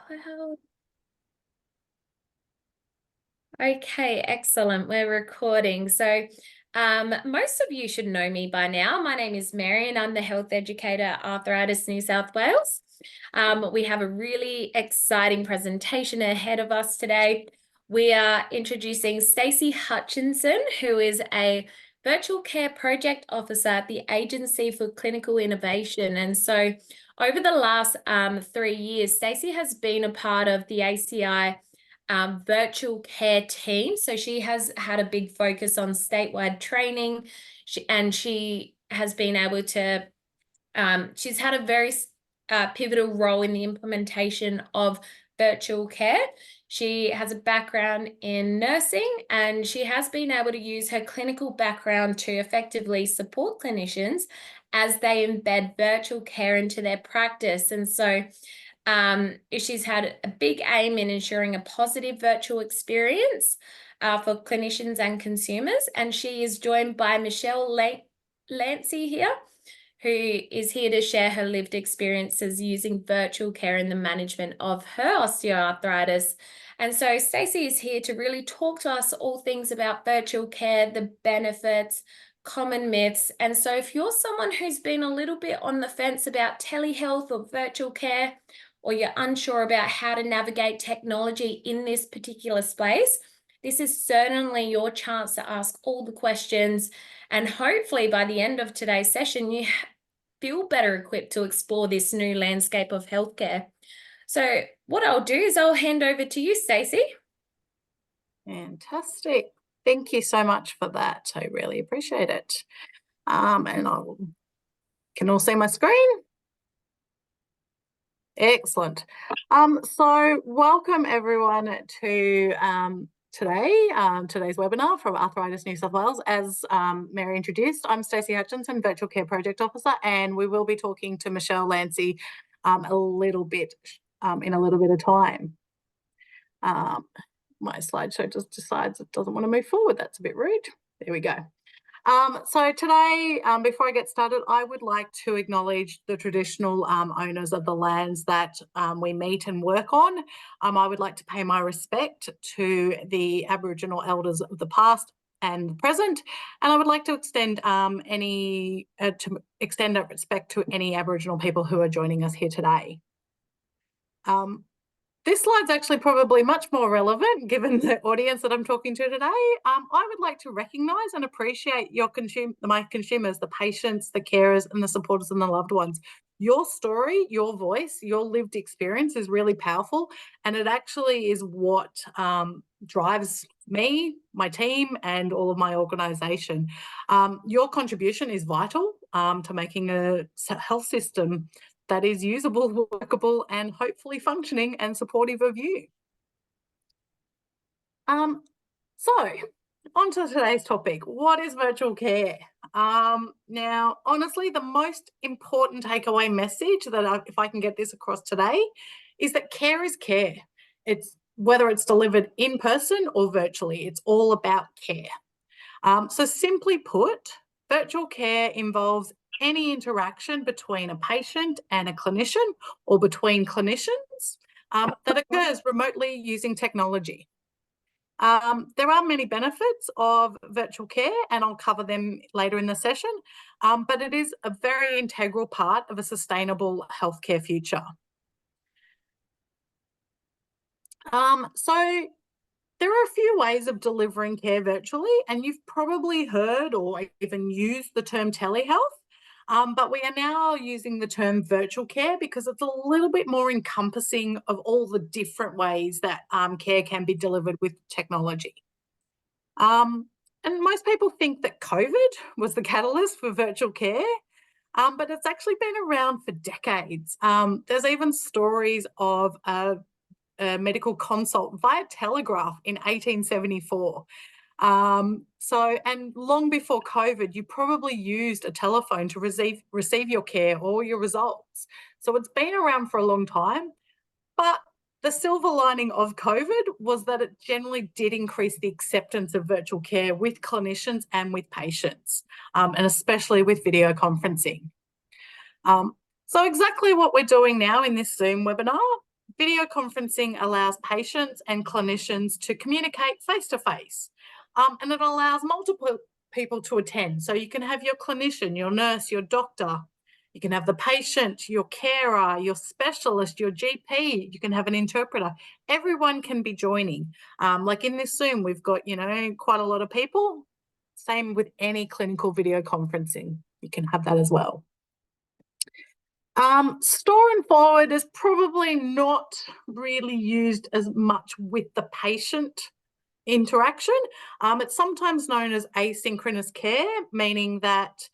Wow. Okay, excellent. We're recording. Most of you should know me by now. My name is Mary and I'm the health educator at Arthritis New South Wales. We have a really exciting presentation ahead of us today. We are introducing Stacey Hutchinson, who is a virtual care project officer at the Agency for Clinical Innovation. And so over the last 3 years, Stacey has been a part of the ACI virtual care team. So she has had a big focus on statewide training, and she has been able to, she's had a very pivotal role in the implementation of virtual care. She has a background in nursing, and she has been able to use her clinical background to effectively support clinicians as they embed virtual care into their practice. And so she's had a big aim in ensuring a positive virtual experience for clinicians and consumers. And she is joined by Michelle Lancy here, who is here to share her lived experiences using virtual care in the management of her osteoarthritis. And so Stacey is here to really talk to us all things about virtual care, the benefits, common myths. And so if you're someone who's been a little bit on the fence about telehealth or virtual care, or you're unsure about how to navigate technology in this particular space, this is certainly your chance to ask all the questions. And hopefully by the end of today's session, you feel better equipped to explore this new landscape of healthcare. So what I'll do is I'll hand over to you, Stacey. Fantastic. Thank you so much for that. I really appreciate it. And I can all see my screen. Excellent. So welcome everyone to today's webinar from Arthritis New South Wales. As Mary introduced, I'm Stacey Hutchinson, Virtual Care Project Officer, and we will be talking to Michelle Lancy in a little bit of time. My slideshow just decides it doesn't want to move forward. That's a bit rude. There we go. So today, before I get started, I would like to acknowledge the traditional owners of the lands that we meet and work on. I would like to pay my respect to the Aboriginal elders of the past and the present, and I would like to extend that respect to any Aboriginal people who are joining us here today. This slide's actually probably much more relevant given the audience that I'm talking to today. I would like to recognise and appreciate my consumers, the patients, the carers and the supporters and the loved ones. Your story, your voice, your lived experience is really powerful, and it actually is what drives me, my team and all of my organisation. Your contribution is vital to making a health system that is usable, workable, and hopefully functioning and supportive of you. So on to today's topic. What is virtual care? Now, honestly, the most important takeaway message that if I can get this across today is that care is care. Whether it's delivered in person or virtually, it's all about care. So simply put, virtual care involves any interaction between a patient and a clinician or between clinicians that occurs remotely using technology. There are many benefits of virtual care, and I'll cover them later in the session, but it is a very integral part of a sustainable healthcare future. So there are a few ways of delivering care virtually, and you've probably heard or even used the term telehealth. But we are now using the term virtual care because it's a little bit more encompassing of all the different ways that care can be delivered with technology. And most people think that COVID was the catalyst for virtual care, but it's actually been around for decades. There's even stories of a medical consult via telegraph in 1874. And long before COVID, you probably used a telephone to receive your care or your results. So it's been around for a long time, but the silver lining of COVID was that it generally did increase the acceptance of virtual care with clinicians and with patients, and especially with video conferencing. So exactly what we're doing now in this Zoom webinar, video conferencing allows patients and clinicians to communicate face-to-face, and it allows multiple people to attend. So you can have your clinician, your nurse, your doctor, you can have the patient, your carer, your specialist, your GP, you can have an interpreter. Everyone can be joining. Like in this Zoom, we've got, quite a lot of people. Same with any clinical video conferencing. You can have that as well. Store and forward is probably not really used as much with the patient interaction. It's sometimes known as asynchronous care, meaning that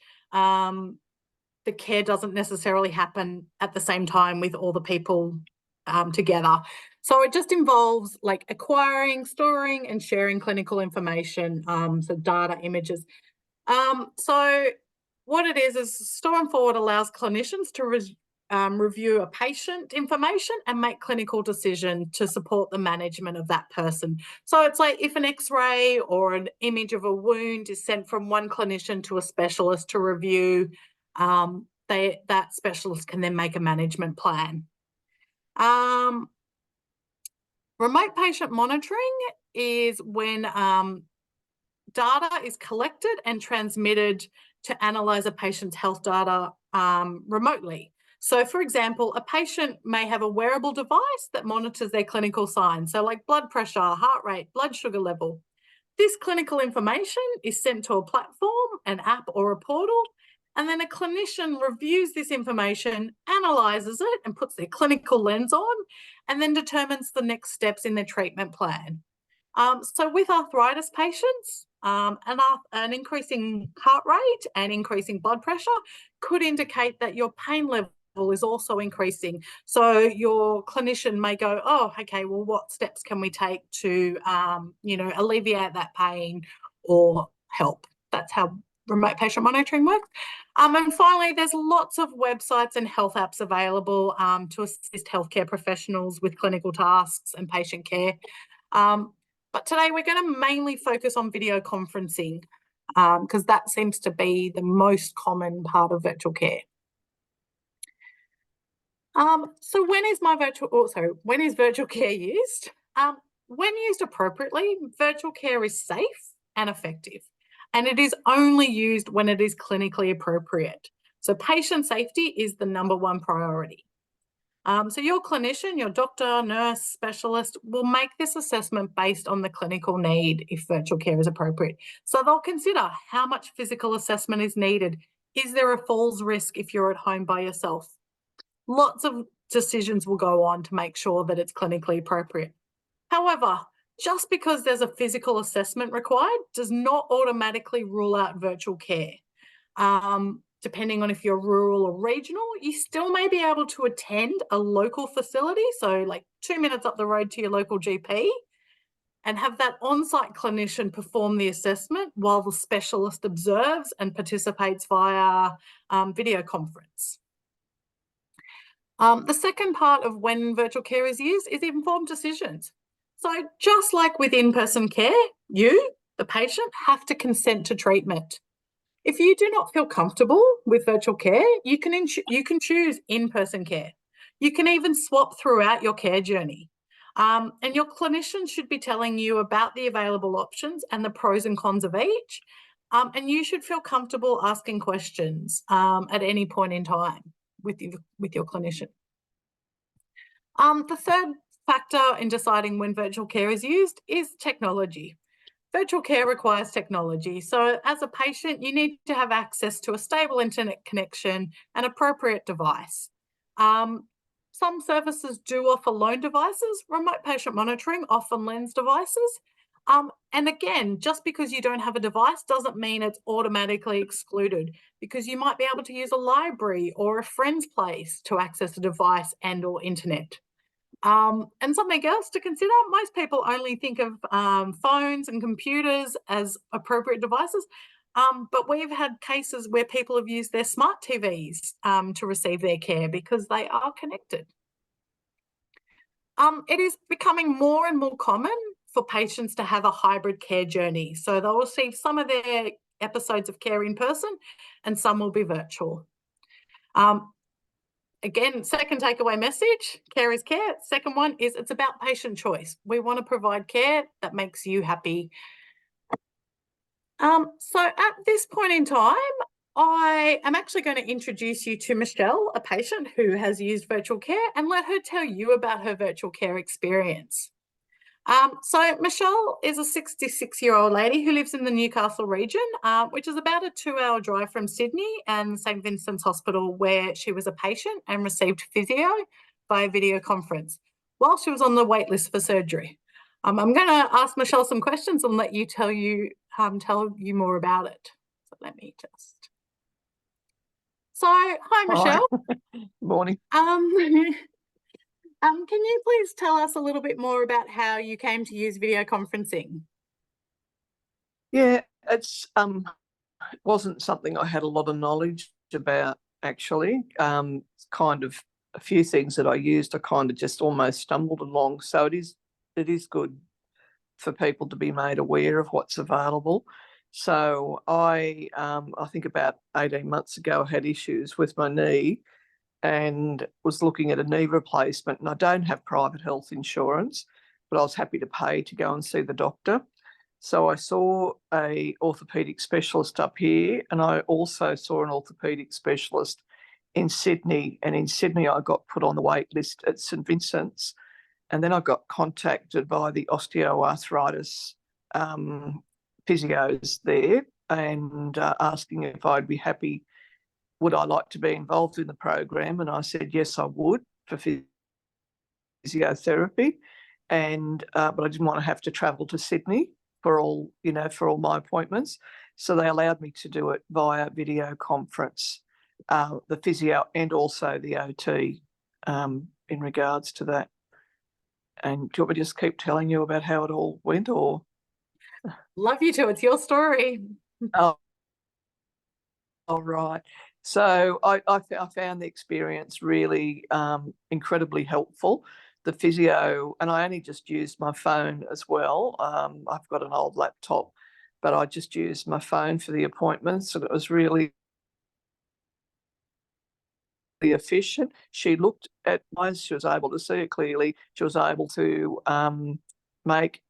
the care doesn't necessarily happen at the same time with all the people together. So it just involves like acquiring, storing, and sharing clinical information, so data, images. So what it is store and forward allows clinicians to review a patient information and make clinical decision to support the management of that person. So it's like if an X-ray or an image of a wound is sent from one clinician to a specialist to review, that specialist can then make a management plan. Remote patient monitoring is when data is collected and transmitted to analyse a patient's health data remotely. So, for example, a patient may have a wearable device that monitors their clinical signs, so like blood pressure, heart rate, blood sugar level. This clinical information is sent to a platform, an app or a portal, and then a clinician reviews this information, analyses it and puts their clinical lens on, and then determines the next steps in their treatment plan. So with arthritis patients, an increasing heart rate and increasing blood pressure could indicate that your pain level is also increasing. So your clinician may go, oh, okay, well, what steps can we take to, alleviate that pain or help? That's how remote patient monitoring works. And finally, there's lots of websites and health apps available to assist healthcare professionals with clinical tasks and patient care. But today we're going to mainly focus on video conferencing because that seems to be the most common part of virtual care. So when is virtual care used? When used appropriately, virtual care is safe and effective, and it is only used when it is clinically appropriate. So patient safety is the number one priority. So your clinician, your doctor, nurse, specialist will make this assessment based on the clinical need if virtual care is appropriate. So they'll consider how much physical assessment is needed. Is there a falls risk if you're at home by yourself? Lots of decisions will go on to make sure that it's clinically appropriate. However, just because there's a physical assessment required does not automatically rule out virtual care. Depending on if you're rural or regional, you still may be able to attend a local facility, so like 2 minutes up the road to your local GP, and have that on-site clinician perform the assessment while the specialist observes and participates via video conference. The second part of when virtual care is used is informed decisions. So just like with in-person care, you, the patient, have to consent to treatment. If you do not feel comfortable with virtual care, you can choose in-person care. You can even swap throughout your care journey. And your clinician should be telling you about the available options and the pros and cons of each. And you should feel comfortable asking questions at any point in time with your clinician. The third factor in deciding when virtual care is used is technology. Virtual care requires technology. So as a patient, you need to have access to a stable internet connection and appropriate device. Some services do offer lone devices. Remote patient monitoring often lends devices. And again, just because you don't have a device doesn't mean it's automatically excluded, because you might be able to use a library or a friend's place to access a device and or internet. And something else to consider, most people only think of phones and computers as appropriate devices, but we've had cases where people have used their smart TVs to receive their care because they are connected. It is becoming more and more common for patients to have a hybrid care journey. So they'll receive some of their episodes of care in person and some will be virtual. again, second takeaway message, care is care. Second one is it's about patient choice. We want to provide care that makes you happy. So at this point in time, I am actually going to introduce you to Michelle, a patient who has used virtual care, and let her tell you about her virtual care experience. So Michelle is a 66-year-old lady who lives in the Newcastle region, which is about a 2-hour drive from Sydney and St Vincent's Hospital, where she was a patient and received physio via video conference while she was on the wait list for surgery. I'm going to ask Michelle some questions and let you tell you more about it. So let me just. So hi, Michelle. Hi. Morning. Can you please tell us a little bit more about how you came to use video conferencing? Yeah, it's wasn't something I had a lot of knowledge about actually. Kind of a few things that I used, I kind of just almost stumbled along. So it is good for people to be made aware of what's available. So I think about 18 months ago I had issues with my knee and was looking at a knee replacement, and I don't have private health insurance, but I was happy to pay to go and see the doctor. So I saw a orthopaedic specialist up here, and I also saw an orthopaedic specialist in Sydney. And in Sydney, I got put on the wait list at St Vincent's, and then I got contacted by the osteoarthritis physios there, and asking if I'd be happy, would I like to be involved in the program? And I said, yes, I would, for physiotherapy. And but I didn't want to have to travel to Sydney for all my appointments. So they allowed me to do it via video conference, the physio and also the OT, in regards to that. And do you want me to just keep telling you about how it all went, or? Love you to. It's your story. Oh, all right. So I found the experience really incredibly helpful. The physio, and I only just used my phone as well. I've got an old laptop, but I just used my phone for the appointments, and it was really efficient. She looked at mine, she was able to see it clearly. She was able to make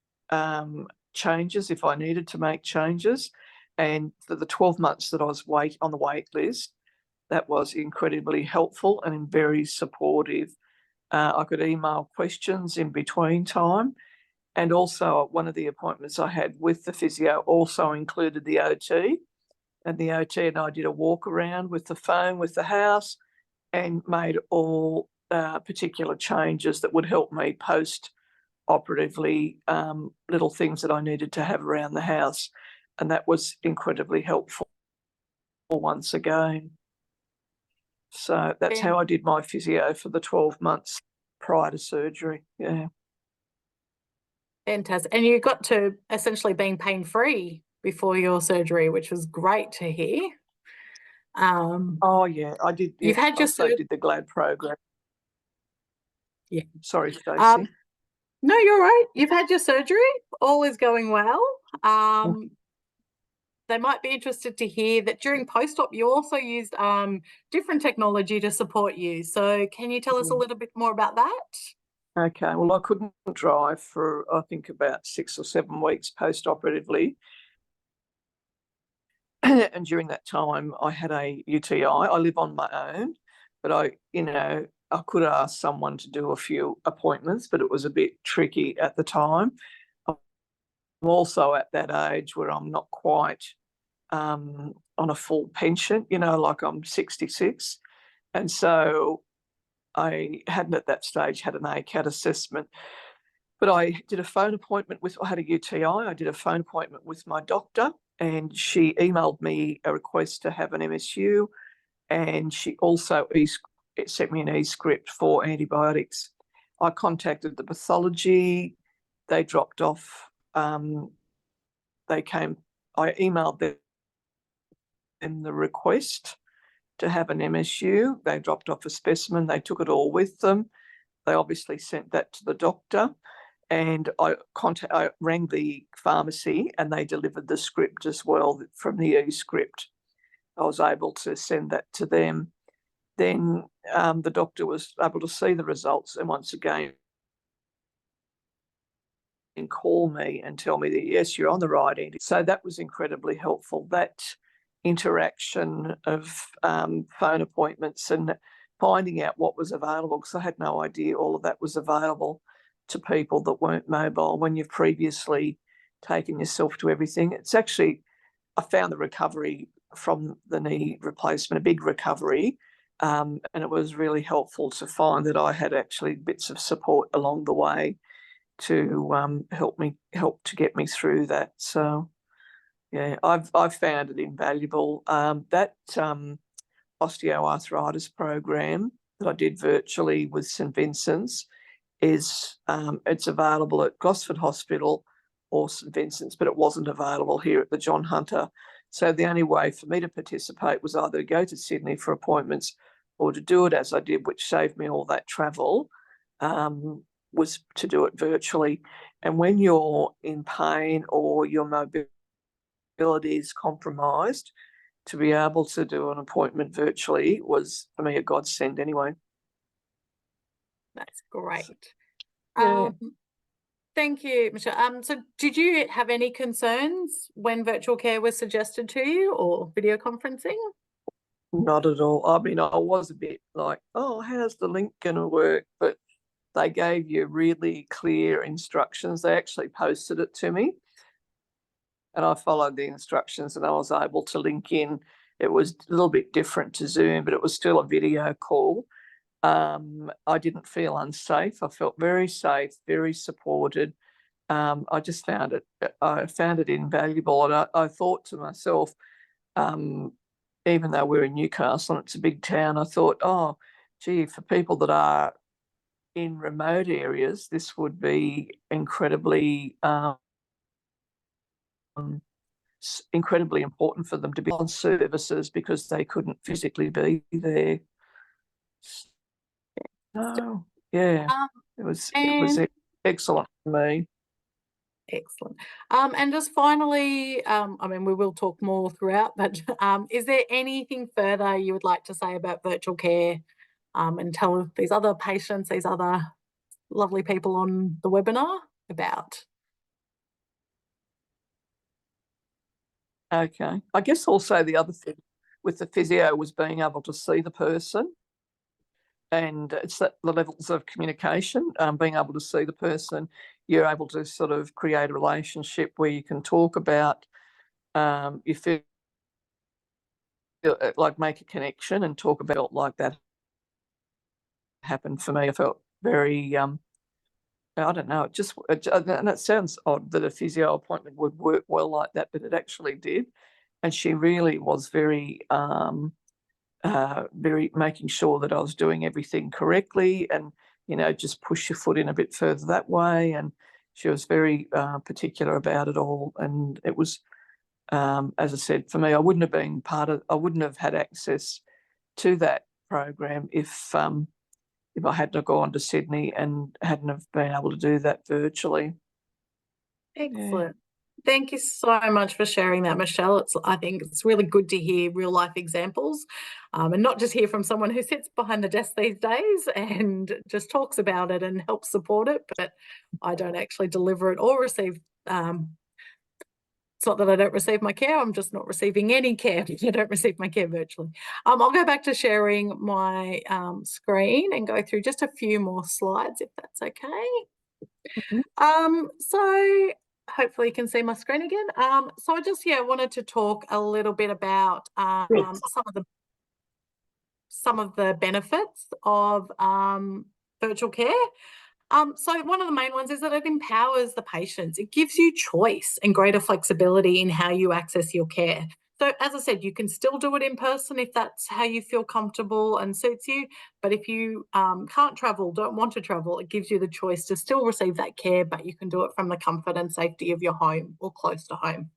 changes if I needed to make changes. And for the 12 months that I was on the wait list, that was incredibly helpful and very supportive. I could email questions in between time. And also one of the appointments I had with the physio also included the OT. And the OT and I did a walk around with the phone, with the house, and made all particular changes that would help me post-operatively, little things that I needed to have around the house. And that was incredibly helpful once again. So that's how I did my physio for the 12 months prior to surgery. Yeah. Fantastic. And you got to essentially being pain-free before your surgery, which was great to hear. Oh, yeah, I did. You've had your also did the GLAD program. Yeah. Sorry, Stacey. No, you're right. You've had your surgery. All is going well. They might be interested to hear that during post-op, you also used different technology to support you. So can you tell us a little bit more about that? Okay, well, I couldn't drive for, I think, about 6 or 7 weeks post-operatively. And during that time, I had a UTI. I live on my own, but I could ask someone to do a few appointments, but it was a bit tricky at the time. I'm also at that age where I'm not quite on a full pension, like I'm 66. And so I hadn't at that stage had an ACAT assessment. But I did a phone appointment I had a UTI. I did a phone appointment with my doctor, and she emailed me a request to have an MSU, and she also sent me an e-script for antibiotics. I contacted the pathology. They dropped off. I emailed them the request to have an MSU. They dropped off a specimen. They took it all with them. They obviously sent that to the doctor. And I rang the pharmacy, and they delivered the script as well from the e-script. I was able to send that to them. then the doctor was able to see the results and once again and call me and tell me that, yes, you're on the right end. So that was incredibly helpful. That interaction of phone appointments and finding out what was available, because I had no idea all of that was available to people that weren't mobile when you've previously taken yourself to everything. It's actually, I found the recovery from the knee replacement a big recovery. And it was really helpful to find that I had actually bits of support along the way to help to get me through that. So yeah, I've found it invaluable. That osteoarthritis program that I did virtually with St Vincent's is it's available at Gosford Hospital or St Vincent's, but it wasn't available here at the John Hunter. So the only way for me to participate was either to go to Sydney for appointments or to do it as I did, which saved me all that travel, was to do it virtually. And when you're in pain or your mobility is compromised, to be able to do an appointment virtually was, for me, a godsend anyway. That's great. Yeah. Thank you, Michelle. So did you have any concerns when virtual care was suggested to you or video conferencing? Not at all. I mean, I was a bit like, oh, how's the link going to work? But they gave you really clear instructions. They actually posted it to me and I followed the instructions and I was able to link in. It was a little bit different to Zoom, but it was still a video call. I didn't feel unsafe. I felt very safe, very supported. I just found it invaluable. And I thought to myself, even though we're in Newcastle and it's a big town, I thought, oh, gee, for people that are in remote areas, this would be incredibly important for them to be on services because they couldn't physically be there. So yeah, it was excellent for me. Excellent. And just finally, I mean, we will talk more throughout, but is there anything further you would like to say about virtual care and tell these other patients, these other lovely people on the webinar about? Okay. I guess also the other thing with the physio was being able to see the person, and it's the levels of communication, being able to see the person. You're able to sort of create a relationship where you can talk about, you feel like make a connection and talk about like that happened for me. I felt very, I don't know, and it sounds odd that a physio appointment would work well like that, but it actually did. And she really was very making sure that I was doing everything correctly and, just push your foot in a bit further that way. And she was very particular about it all. And it was, as I said, for me, I wouldn't have had access to that program if I hadn't have gone to Sydney and hadn't have been able to do that virtually. Excellent. Thank you so much for sharing that, Michelle. I think it's really good to hear real life examples and not just hear from someone who sits behind the desk these days and just talks about it and helps support it, but I don't actually deliver it or receive. It's not that I don't receive my care, I'm just not receiving any care. I don't receive my care virtually. I'll go back to sharing my screen and go through just a few more slides if that's okay. Mm-hmm. So hopefully you can see my screen again. So I just wanted to talk a little bit about some of the benefits of virtual care. So one of the main ones is that it empowers the patients. It gives you choice and greater flexibility in how you access your care. So as I said, you can still do it in person if that's how you feel comfortable and suits you. But if you can't travel, don't want to travel, it gives you the choice to still receive that care, but you can do it from the comfort and safety of your home or close to home.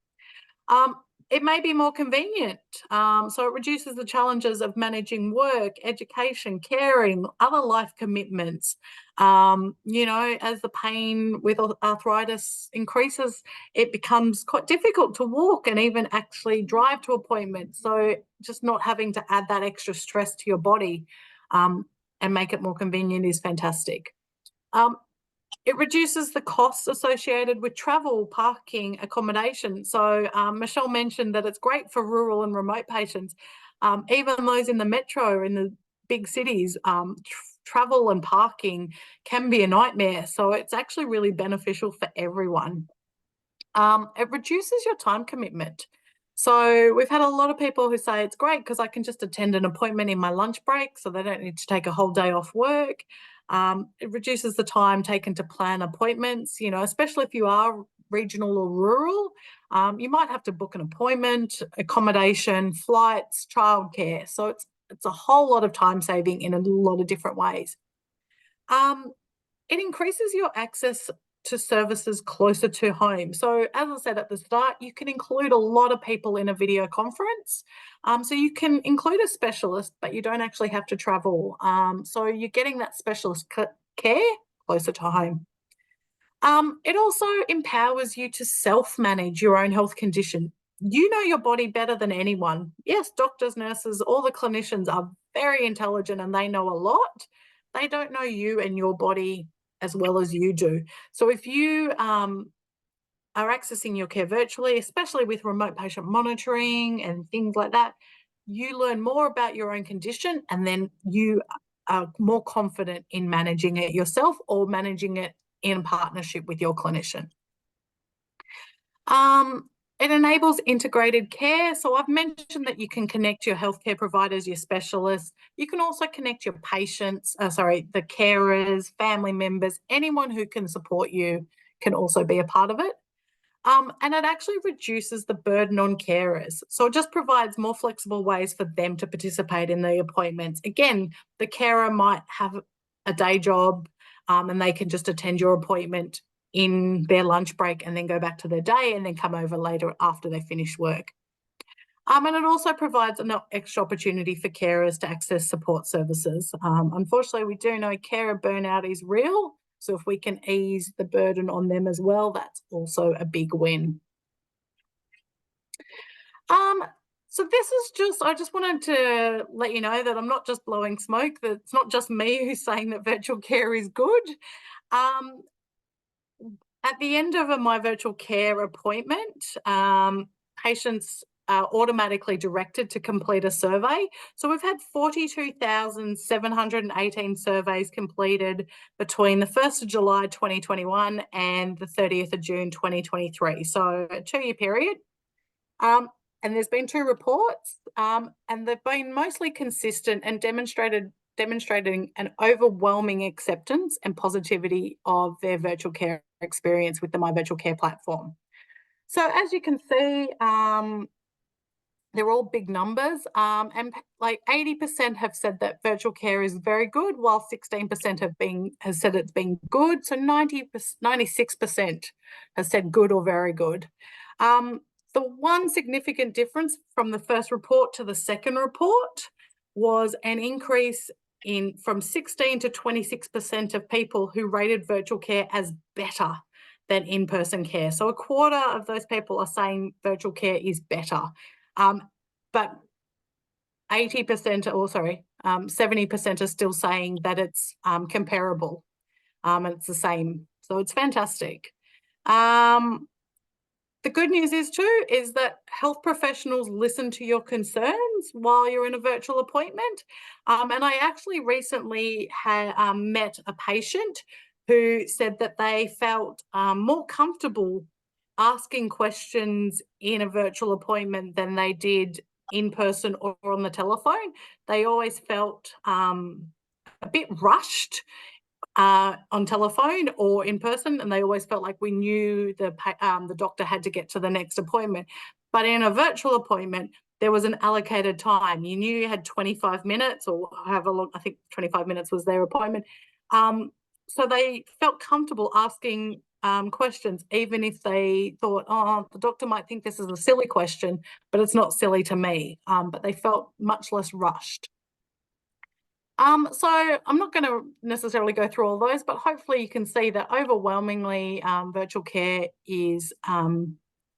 It may be more convenient. So it reduces the challenges of managing work, education, caring, other life commitments. As the pain with arthritis increases, it becomes quite difficult to walk and even actually drive to appointments. So just not having to add that extra stress to your body and make it more convenient is fantastic. It reduces the costs associated with travel, parking, accommodation. So Michelle mentioned that it's great for rural and remote patients. Even those in the metro, in the big cities, travel and parking can be a nightmare. So it's actually really beneficial for everyone. It reduces your time commitment. So we've had a lot of people who say it's great because I can just attend an appointment in my lunch break, so they don't need to take a whole day off work. It reduces the time taken to plan appointments, especially if you are regional or rural. You might have to book an appointment, accommodation, flights, childcare. So it's a whole lot of time saving in a lot of different ways. It increases your access to services closer to home. So as I said at the start, you can include a lot of people in a video conference. So you can include a specialist, but you don't actually have to travel. So you're getting that specialist care closer to home. It also empowers you to self-manage your own health condition. You know your body better than anyone. Yes, doctors, nurses, all the clinicians are very intelligent and they know a lot. They don't know you and your body as well as you do. So if you are accessing your care virtually, especially with remote patient monitoring and things like that, you learn more about your own condition and then you are more confident in managing it yourself or managing it in partnership with your clinician. It enables integrated care. So I've mentioned that you can connect your healthcare providers, your specialists. You can also connect your patients, the carers, family members, anyone who can support you can also be a part of it. And it actually reduces the burden on carers. So it just provides more flexible ways for them to participate in the appointments. Again, the carer might have a day job and they can just attend your appointment in their lunch break and then go back to their day and then come over later after they finish work. And it also provides an extra opportunity for carers to access support services. Unfortunately, we do know carer burnout is real. So if we can ease the burden on them as well, that's also a big win. So this is I just wanted to let you know that I'm not just blowing smoke, that it's not just me who's saying that virtual care is good. At the end of my virtual care appointment, patients are automatically directed to complete a survey. So we've had 42,718 surveys completed between the 1st of July 2021 and the 30th of June 2023. So a 2-year period. And there's been 2 reports and they've been mostly consistent and demonstrating an overwhelming acceptance and positivity of their virtual care experience with the My Virtual Care platform. So as you can see, they're all big numbers, and like 80% have said that virtual care is very good, while 16% has said it's been good. So 96% has said good or very good. The one significant difference from the first report to the second report was an increase from 16 to 26% of people who rated virtual care as better than in-person care. So a quarter of those people are saying virtual care is better. But 70% are still saying that it's comparable and it's the same. So it's fantastic. The good news is that health professionals listen to your concerns while you're in a virtual appointment. And I actually recently met a patient who said that they felt more comfortable asking questions in a virtual appointment than they did in person or on the telephone. They always felt a bit rushed on telephone or in person, and they always felt like we knew the doctor had to get to the next appointment. But in a virtual appointment, there was an allocated time. You knew you had 25 minutes or however long, I think 25 minutes was their appointment. so they felt comfortable asking questions, even if they thought, oh, the doctor might think this is a silly question, but it's not silly to me. But they felt much less rushed. So I'm not going to necessarily go through all those, but hopefully you can see that overwhelmingly virtual care is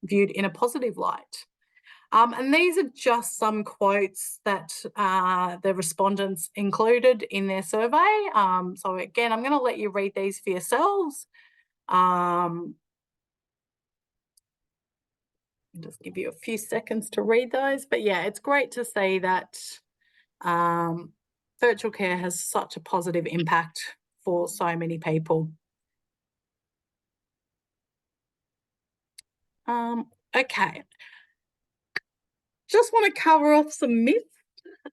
viewed in a positive light. And these are just some quotes that the respondents included in their survey. So again, I'm going to let you read these for yourselves. Just give you a few seconds to read those. But yeah, it's great to see that virtual care has such a positive impact for so many people. Okay. Just want to cover off some myths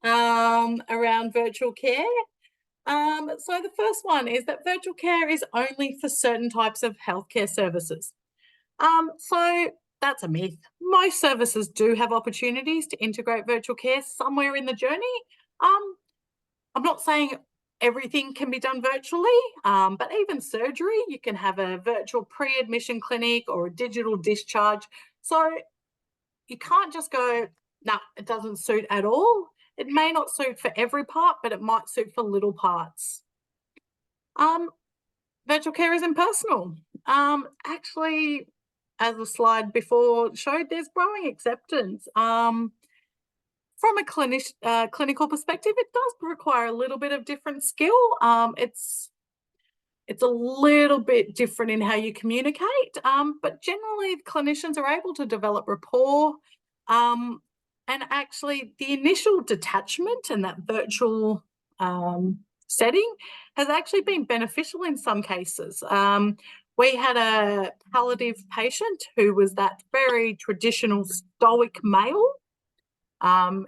around virtual care. So the first one is that virtual care is only for certain types of healthcare services. So that's a myth. Most services do have opportunities to integrate virtual care somewhere in the journey. I'm not saying everything can be done virtually, but even surgery, you can have a virtual pre-admission clinic or a digital discharge. So you can't just go, no, it doesn't suit at all. It may not suit for every part, but it might suit for little parts. Virtual care is impersonal. Actually, as the slide before showed, there's growing acceptance. From a clinical perspective, it does require a little bit of different skill. It's a little bit different in how you communicate, but generally clinicians are able to develop rapport. And actually the initial detachment and that virtual setting has actually been beneficial in some cases. We had a palliative patient who was that very traditional stoic male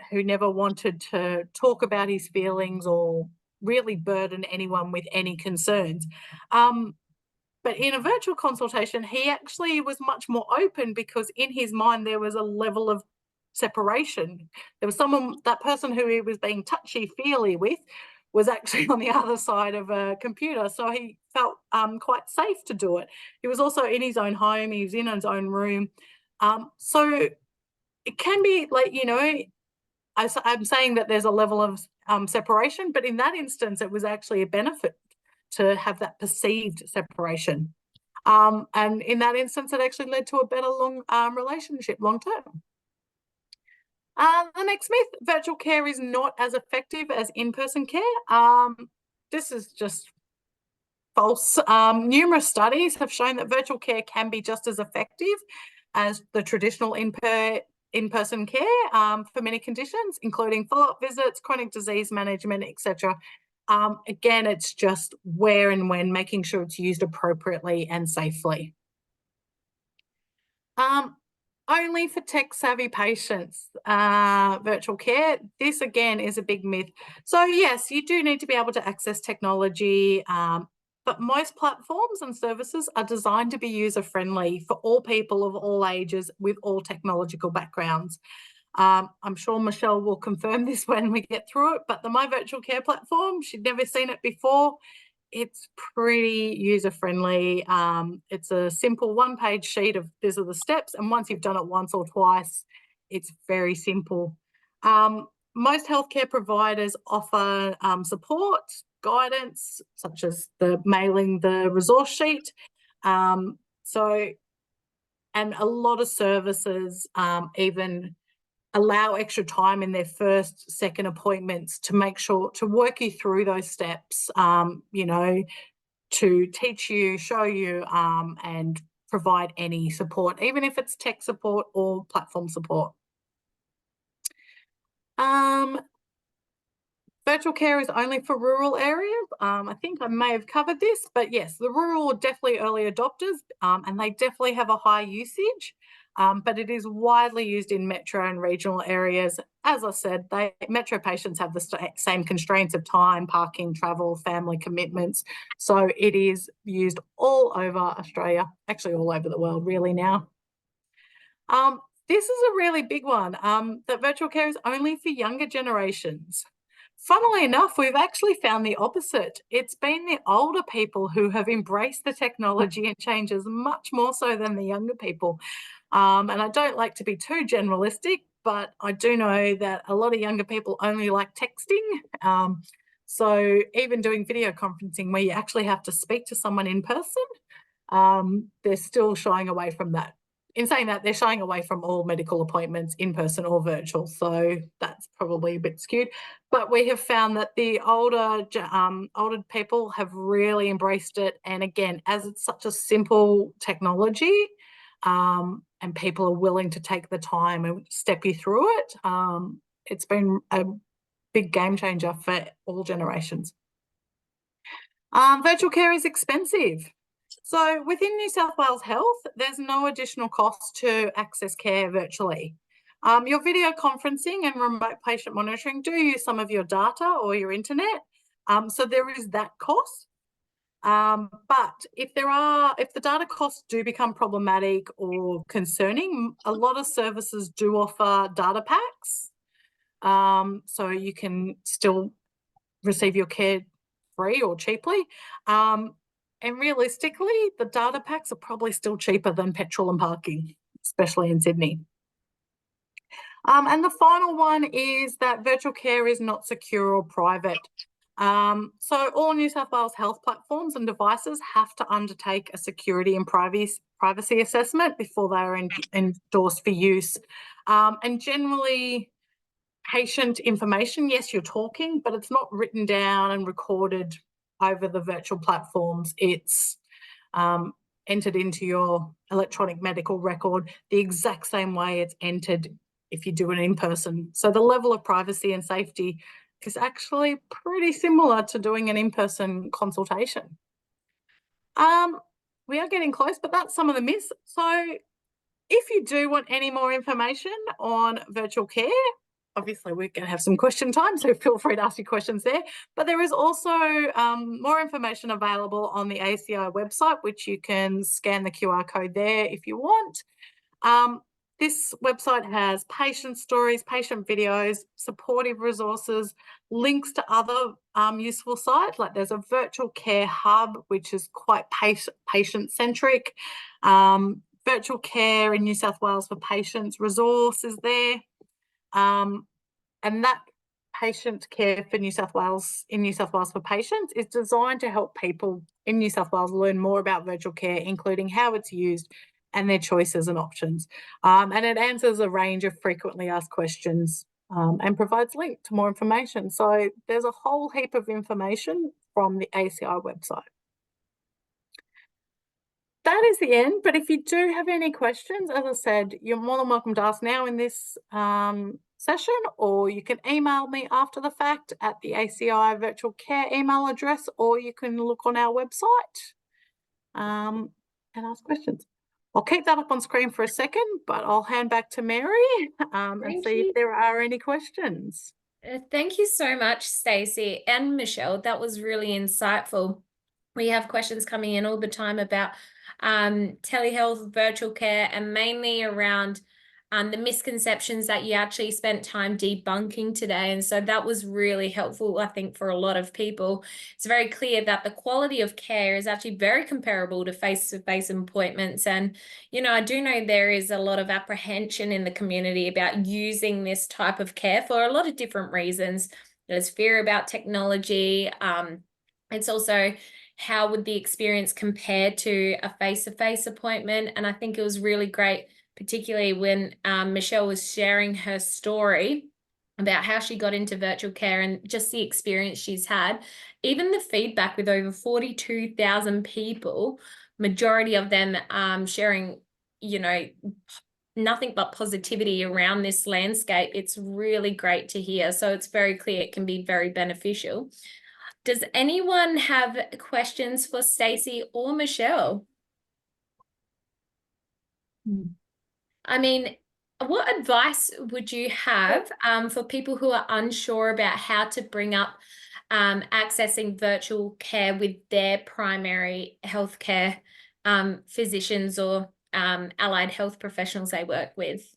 who never wanted to talk about his feelings or really burden anyone with any concerns. But in a virtual consultation, he actually was much more open because in his mind there was a level of separation. There was that person who he was being touchy-feely with was actually on the other side of a computer, so he felt quite safe to do it. He was also in his own home, he was in his own room. So it can be like, I'm saying that there's a level of separation, but in that instance, it was actually a benefit to have that perceived separation. And in that instance, it actually led to a better relationship long term. The next myth, virtual care is not as effective as in-person care. This is just false. Numerous studies have shown that virtual care can be just as effective as the traditional in-person care for many conditions, including follow-up visits, chronic disease management, etc. Again, it's just where and when, making sure it's used appropriately and safely. Only for tech-savvy patients, virtual care. This, again, is a big myth. So, yes, you do need to be able to access technology, but most platforms and services are designed to be user-friendly for all people of all ages with all technological backgrounds. I'm sure Michelle will confirm this when we get through it, but the My Virtual Care platform, she'd never seen it before. It's pretty user-friendly. It's a simple one-page sheet of these are the steps, and once you've done it once or twice, it's very simple. Most healthcare providers offer support, guidance, such as the mailing the resource sheet. And a lot of services even allow extra time in their first, second appointments to make sure to work you through those steps, to teach you, show you, and provide any support, even if it's tech support or platform support. Virtual care is only for rural areas. I think I may have covered this, but yes, the rural are definitely early adopters, and they definitely have a high usage, but it is widely used in metro and regional areas. As I said, metro patients have the same constraints of time, parking, travel, family commitments. So it is used all over Australia, actually all over the world really now. This is a really big one, that virtual care is only for younger generations. Funnily enough, we've actually found the opposite. It's been the older people who have embraced the technology and changes much more so than the younger people. And I don't like to be too generalistic, but I do know that a lot of younger people only like texting. So even doing video conferencing where you actually have to speak to someone in person, they're still shying away from that. In saying that, they're shying away from all medical appointments in person or virtual. So that's probably a bit skewed. But we have found that the older people have really embraced it. And again, as it's such a simple technology, and people are willing to take the time and step you through it, it's been a big game changer for all generations. Virtual care is expensive. So within New South Wales Health, there's no additional cost to access care virtually. Your video conferencing and remote patient monitoring do use some of your data or your internet. So there is that cost. But if the data costs do become problematic or concerning, a lot of services do offer data packs. So you can still receive your care free or cheaply. And realistically, the data packs are probably still cheaper than petrol and parking, especially in Sydney. And the final one is that virtual care is not secure or private. So all New South Wales Health platforms and devices have to undertake a security and privacy assessment before they are endorsed for use. And generally, patient information, yes, you're talking, but it's not written down and recorded over the virtual platforms. It's entered into your electronic medical record the exact same way it's entered if you do it in person. So the level of privacy and safety is actually pretty similar to doing an in-person consultation. We are getting close, but that's some of the myths. So if you do want any more information on virtual care, obviously we're going to have some question time, so feel free to ask your questions there. But there is also more information available on the ACI website, which you can scan the QR code there if you want. This website has patient stories, patient videos, supportive resources, links to other useful sites. Like there's a virtual care hub, which is quite patient-centric. Virtual care in New South Wales for patients resource is there. And that patient care for New South Wales for patients is designed to help people in New South Wales learn more about virtual care, including how it's used and their choices and options. And it answers a range of frequently asked questions and provides link to more information. So there's a whole heap of information from the ACI website. That is the end, but if you do have any questions, as I said, you're more than welcome to ask now in this session, or you can email me after the fact at the ACI virtual care email address, or you can look on our website and ask questions. I'll keep that up on screen for a second, but I'll hand back to Mary and see if there are any questions. Thank you so much, Stacey and Michelle. That was really insightful. We have questions coming in all the time about telehealth, virtual care, and mainly around the misconceptions that you actually spent time debunking today. And so that was really helpful, I think, for a lot of people. It's very clear that the quality of care is actually very comparable to face-to-face appointments. And, you know, I do know there is a lot of apprehension in the community about using this type of care for a lot of different reasons. There's fear about technology. It's also how would the experience compare to a face-to-face appointment? And I think it was really great, particularly when Michelle was sharing her story about how she got into virtual care and just the experience she's had. Even the feedback with over 42,000 people, majority of them sharing, you know, nothing but positivity around this landscape. It's really great to hear. So it's very clear it can be very beneficial. Does anyone have questions for Stacey or Michelle? I mean, what advice would you have for people who are unsure about how to bring up accessing virtual care with their primary healthcare physicians or allied health professionals they work with?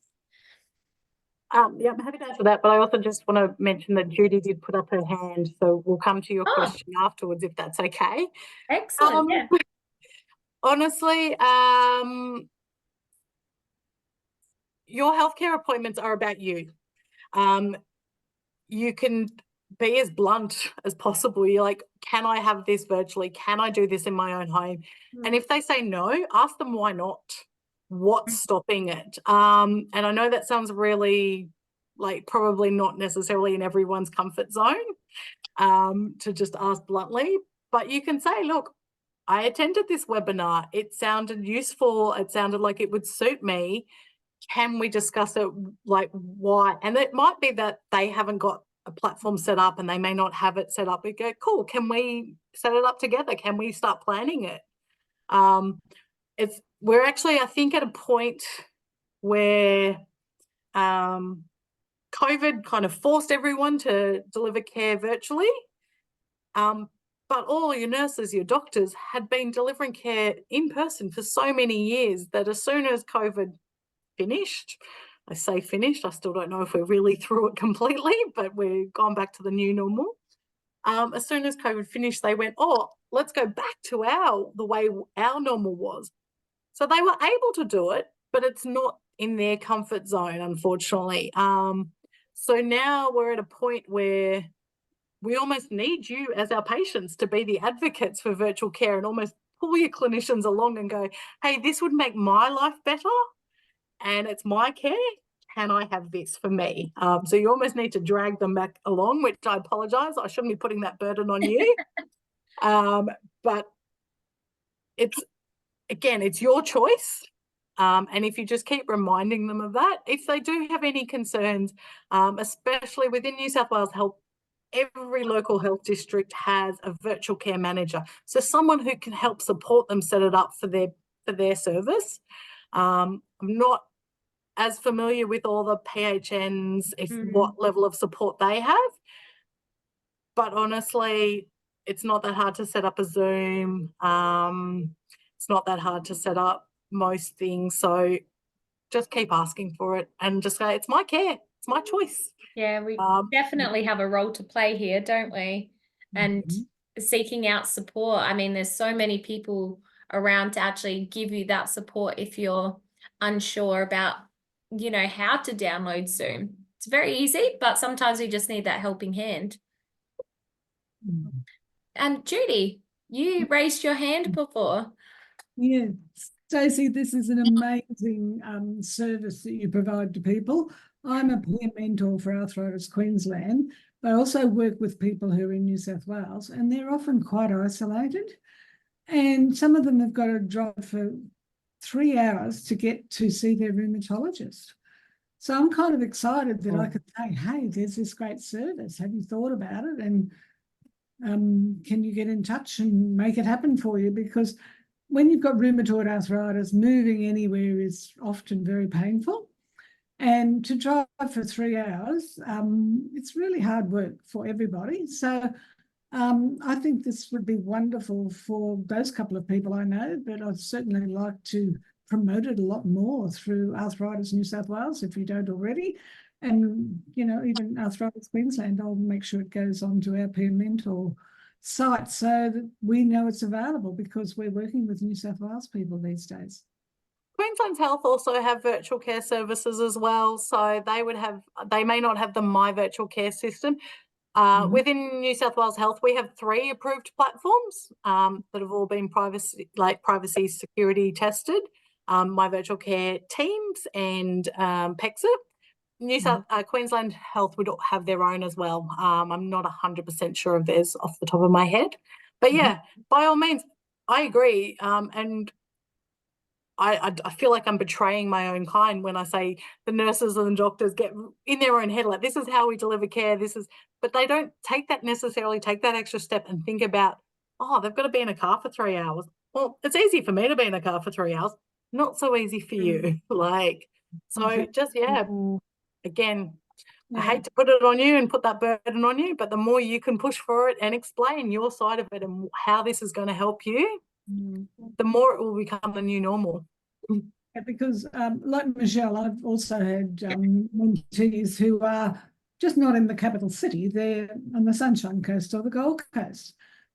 Yeah, I'm happy to answer that, but I also just want to mention that Judy did put up her hand, so we'll come to your Oh, question afterwards if that's okay. excellent. Yeah. Honestly, your healthcare appointments are about you. You can be as blunt as possible. You're like, can I have this virtually? Can I do this in my own home? And if they say no, ask them why not. What's stopping it? And I know that sounds really like probably not necessarily in everyone's comfort zone to just ask bluntly, but you can say, look, I attended this webinar. It sounded useful. It sounded like it would suit me. Can we discuss it? Like why? And it might be that they haven't got a platform set up and they may not have it set up. We go, cool. Can we set it up together? Can we start planning it? We're actually, I think, at a point where COVID kind of forced everyone to deliver care virtually. But all your nurses, your doctors had been delivering care in person for so many years that as soon as COVID finished, I say finished, I still don't know if we're really through it completely, but we're gone back to the new normal. As soon as COVID finished, they went, oh, let's go back to the way our normal was. So they were able to do it, but it's not in their comfort zone, unfortunately. So now we're at a point where we almost need you as our patients to be the advocates for virtual care and almost pull your clinicians along and go, hey, this would make my life better and it's my care. Can I have this for me? So you almost need to drag them back along, which I apologise. I shouldn't be putting that burden on you. But it's your choice. And if you just keep reminding them of that, if they do have any concerns, especially within New South Wales Health, every local health district has a virtual care manager. So someone who can help support them set it up for their service. I'm not as familiar with all the PHNs, what level of support they have. But honestly, it's not that hard to set up a Zoom. It's not that hard to set up most things. So just keep asking for it and just say, it's my care. It's my choice. Yeah, we definitely have a role to play here, don't we? And seeking out support. I mean, there's so many people around to actually give you that support if you're unsure about, how to download Zoom. It's very easy, but sometimes we just need that helping hand. And Judy, you raised your hand before. Yeah, Stacey, this is an amazing service that you provide to people. I'm a peer mentor for Arthritis Queensland, but I also work with people who are in New South Wales, and they're often quite isolated. And some of them have got to drive for 3 hours to get to see their rheumatologist. So I'm kind of excited that I could say, hey, there's this great service. Have you thought about it? And can you get in touch and make it happen for you? Because when you've got rheumatoid arthritis, moving anywhere is often very painful. And to drive for 3 hours, it's really hard work for everybody. So I think this would be wonderful for those couple of people I know, but I'd certainly like to promote it a lot more through Arthritis New South Wales, if you don't already. And, even Arthritis Queensland, I'll make sure it goes onto our peer mentor site so that we know it's available, because we're working with New South Wales people these days. Queensland Health also have virtual care services as well. So they may not have the My Virtual Care system. Within New South Wales Health, we have 3 approved platforms that have all been privacy security tested. My Virtual Care Teams and PEXA. Queensland Health would have their own as well. I'm not 100% sure of theirs off the top of my head. But yeah, by all means, I agree. And I feel like I'm betraying my own kind when I say the nurses and the doctors get in their own head, like, this is how we deliver care, but they don't take that extra step and think about, they've got to be in a car for 3 hours. Well, it's easy for me to be in a car for 3 hours, not so easy for you. Again, I hate to put it on you and put that burden on you, but the more you can push for it and explain your side of it and how this is going to help you, the more it will become the new normal. Yeah, because like Michelle, I've also had mentees who are just not in the capital city. They're on the Sunshine Coast or the Gold Coast.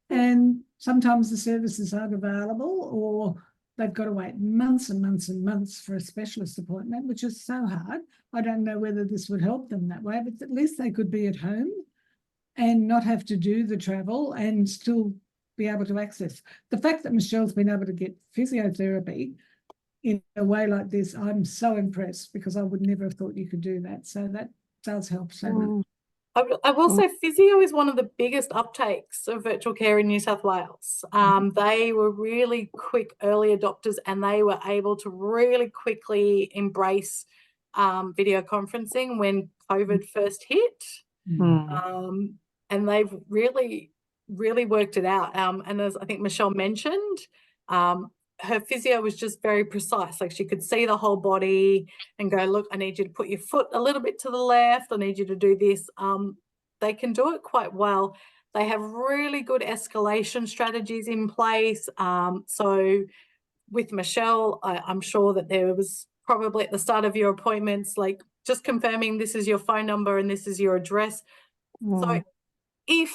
And sometimes the services aren't available, or they've got to wait months and months and months for a specialist appointment, which is so hard. I don't know whether this would help them that way, but at least they could be at home and not have to do the travel and still be able to access. The fact that Michelle's been able to get physiotherapy in a way like this, I'm so impressed, because I would never have thought you could do that. So that does help so much. I will say physio is one of the biggest uptakes of virtual care in New South Wales. They were really quick early adopters, and they were able to really quickly embrace video conferencing when COVID first hit. And they've really, really worked it out. And as I think Michelle mentioned, her physio was just very precise. Like, she could see the whole body and go, look, I need you to put your foot a little bit to the left. I need you to do this. They can do it quite well. They have really good escalation strategies in place. So with Michelle, I'm sure that there was probably at the start of your appointments, like, just confirming this is your phone number and this is your address. So if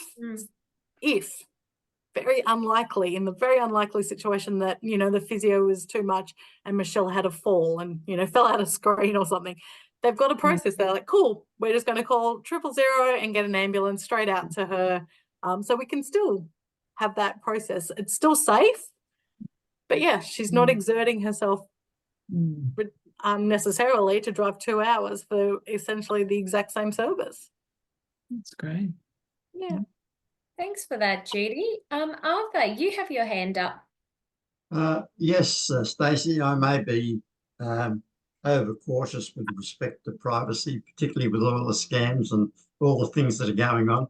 very unlikely, in the very unlikely situation that, you know, the physio was too much and Michelle had a fall and, you know, fell out of screen or something, they've got a process. They're like, cool, we're just going to call 000 and get an ambulance straight out to her. So we can still have that process. It's still safe, but yeah, she's not exerting herself unnecessarily to drive 2 hours for essentially the exact same service. That's great. Yeah. Thanks for that, Judy. Arthur, you have your hand up. Yes, Stacey, I may be overcautious with respect to privacy, particularly with all the scams and all the things that are going on.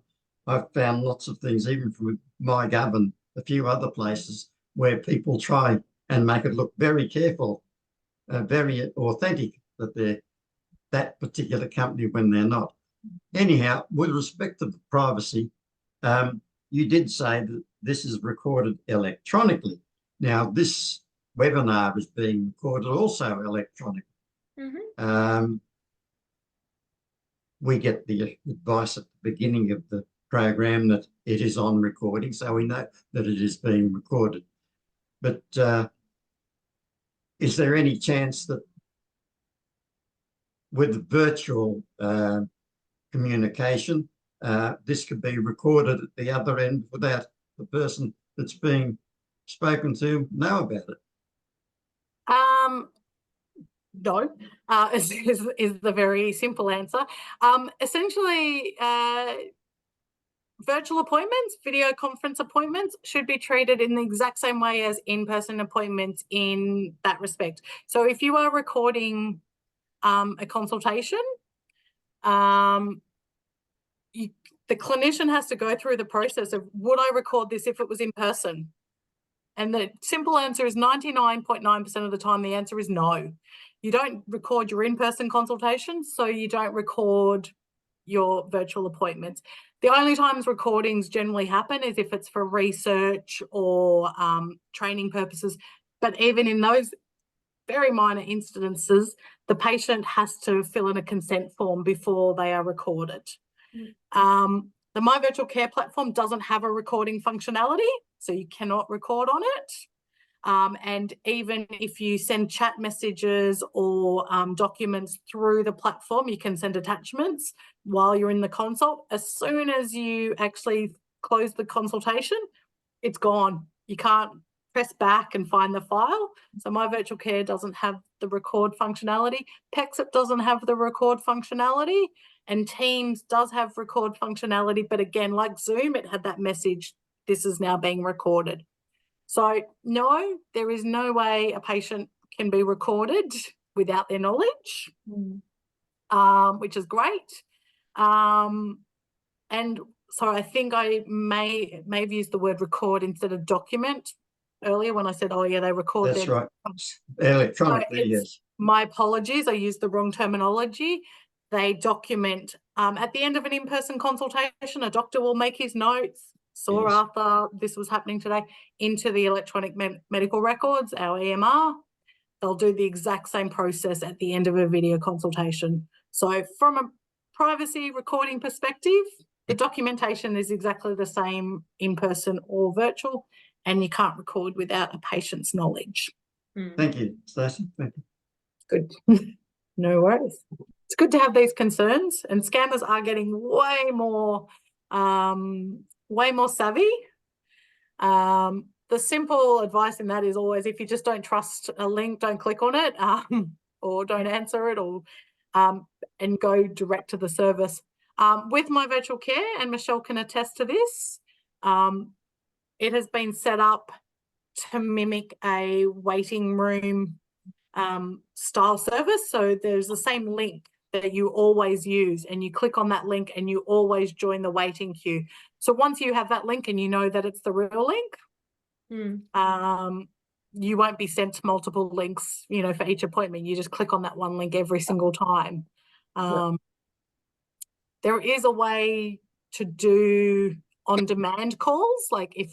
I've found lots of things, even from MyGov and a few other places, where people try and make it look very careful, very authentic, that they're that particular company when they're not. Anyhow, with respect to the privacy, you did say that this is recorded electronically. Now, this webinar is being recorded also electronically. We get the advice at the beginning of the program that it is on recording, so we know that it is being recorded. But is there any chance that with virtual communication, this could be recorded at the other end without the person that's being spoken to know about it? No, is the very simple answer. Essentially, virtual appointments, video conference appointments should be treated in the exact same way as in-person appointments in that respect. So if you are recording a consultation, the clinician has to go through the process of, would I record this if it was in person? And the simple answer is 99.9% of the time, the answer is no. You don't record your in-person consultations, so you don't record your virtual appointments. The only times recordings generally happen is if it's for research or training purposes. But even in those very minor instances, the patient has to fill in a consent form before they are recorded. The My Virtual Care platform doesn't have a recording functionality, so you cannot record on it. And even if you send chat messages or documents through the platform, you can send attachments while you're in the consult. As soon as you actually close the consultation, it's gone. You can't press back and find the file. So My Virtual Care doesn't have the record functionality. PEXIT doesn't have the record functionality. And Teams does have record functionality. But again, like Zoom, it had that message, this is now being recorded. So no, there is no way a patient can be recorded without their knowledge, which is great. And so I think I may have used the word record instead of document earlier when I said, oh yeah, they record. That's right. Electronically, yes. My apologies, I used the wrong terminology. They document. At the end of an in-person consultation, a doctor will make his notes. Saw Yes. Arthur, this was happening today, into the electronic medical records, our EMR. they'll do the exact same process at the end of a video consultation. So from a privacy recording perspective, the documentation is exactly the same in person or virtual, and you can't record without a patient's knowledge. Thank you, Stacey. Thank you. Good. No worries. It's good to have these concerns, and scammers are getting way more savvy. The simple advice in that is always, if you just don't trust a link, don't click on it, or don't answer it, or and go direct to the service. With My Virtual Care, and Michelle can attest to this, it has been set up to mimic a waiting room style service. So there's the same link that you always use, and you click on that link and you always join the waiting queue. So once you have that link and you know that it's the real link, you won't be sent multiple links, you know, for each appointment. You just click on that one link every single time. There is a way to do on-demand calls, like if,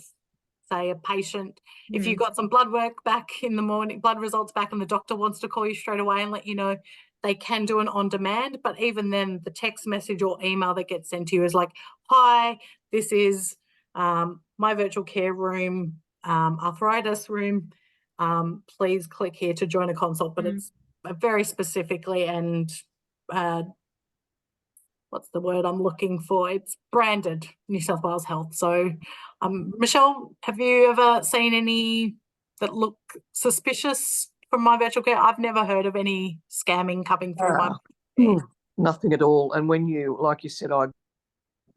say, a patient, if you've got some blood work back in the morning, blood results back, and the doctor wants to call you straight away and let you know, they can do an on-demand. But even then, the text message or email that gets sent to you is like, hi, this is My Virtual Care room, arthritis room. Please click here to join a consult. But it's very specifically, and what's the word I'm looking for? It's branded New South Wales Health. So, Michelle, have you ever seen any that look suspicious from My Virtual Care? I've never heard of any scamming coming through Nothing at all. And when you, like you said, I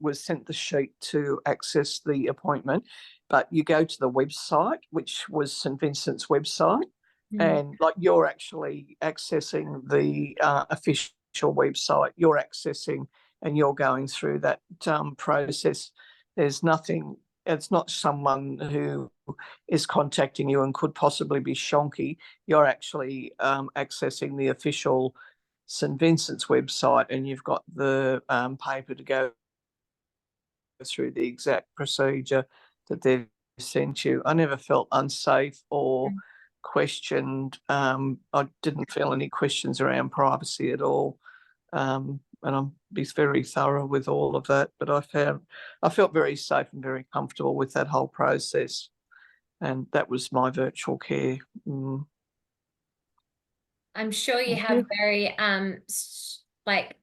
was sent the sheet to access the appointment, but you go to the website, which was St Vincent's website, and like you're actually accessing the official website, you're accessing and you're going through that process. There's nothing, it's not someone who is contacting you and could possibly be shonky. You're actually accessing the official St Vincent's website, and you've got the paper to go through the exact procedure that they've sent you. I never felt unsafe or questioned. I didn't feel any questions around privacy at all. And I'm very thorough with all of that, but I felt very safe and very comfortable with that whole process, and that was My Virtual Care. I'm sure you have very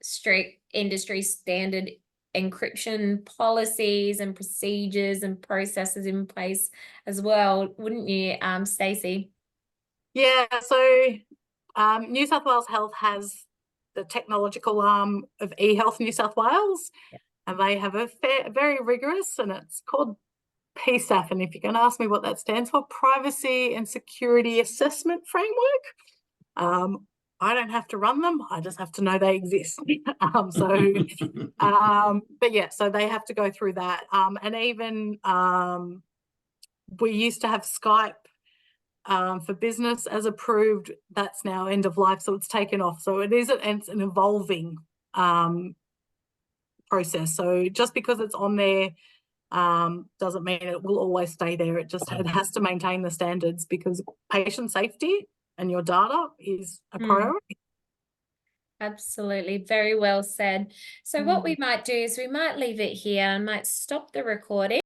strict industry standard encryption policies and procedures and processes in place as well, wouldn't you, Stacey? Yeah, so New South Wales Health has the technological arm of eHealth New South Wales, and they have a very rigorous, and it's called PSAF. And if you're going to ask me what that stands for, Privacy and Security Assessment Framework. I don't have to run them. I just have to know they exist. But yeah, so they have to go through that. And even we used to have Skype for business as approved. That's now end of life, so it's taken off. So it's an evolving process. So just because it's on there doesn't mean it will always stay there. It has to maintain the standards, because patient safety and your data is a priority. Absolutely. Very well said. So what we might do is we might leave it here and might stop the recording.